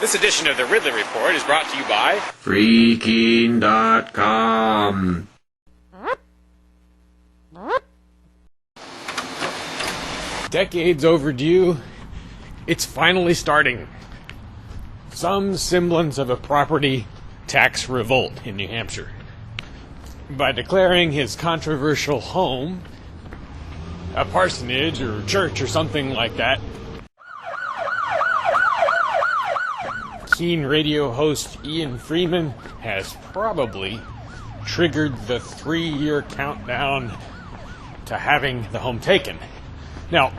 This edition of the Ridley Report is brought to you by Freaking.com. Decades overdue, it's finally starting. Some semblance of a property tax revolt in New Hampshire. By declaring his controversial home a parsonage or church or something like that, keen radio host Ian Freeman has probably triggered the 3-year countdown to having the home taken. Now,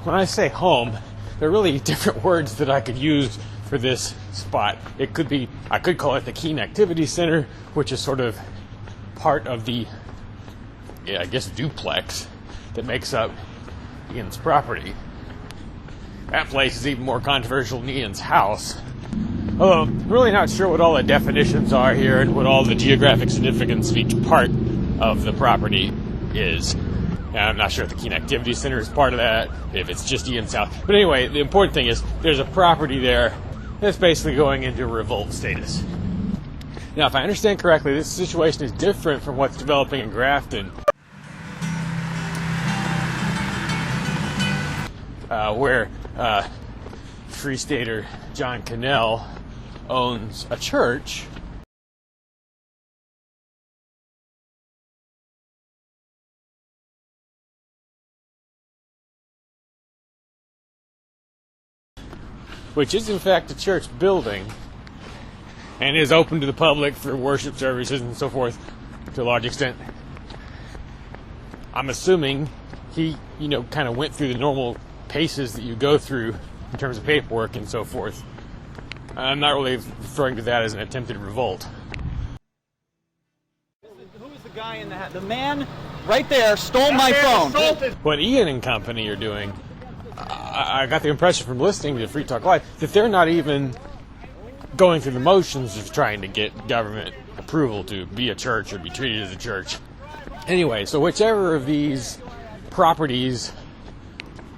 when I say home, there are really different words that I could use for this spot. I could call it the Keene Activity Center, which is sort of part of the, duplex that makes up Ian's property. That place is even more controversial than Ian's house. Although, I'm really not sure what all the definitions are here and what all the geographic significance of each part of the property is. And I'm not sure if the Keene Activity Center is part of that, if it's just Ian's house. But anyway, the important thing is there's a property there that's basically going into revolt status. Now, if I understand correctly, this situation is different from what's developing in Grafton, where Free Stater John Cannell owns a church which is in fact a church building and is open to the public for worship services and so forth to a large extent. I'm assuming he, kind of went through the normal paces that you go through in terms of paperwork and so forth. I'm not really referring to that as an attempted revolt. Who is the guy in the hat? The man right there stole my phone. What Ian and company are doing, I got the impression from listening to Free Talk Live that they're not even going through the motions of trying to get government approval to be a church or be treated as a church. Anyway, so whichever of these properties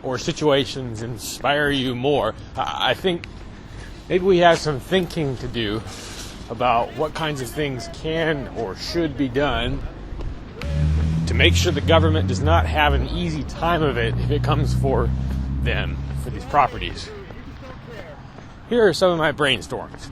or situations inspire you more, I think maybe we have some thinking to do about what kinds of things can or should be done to make sure the government does not have an easy time of it if it comes for them, for these properties. Here are some of my brainstorms.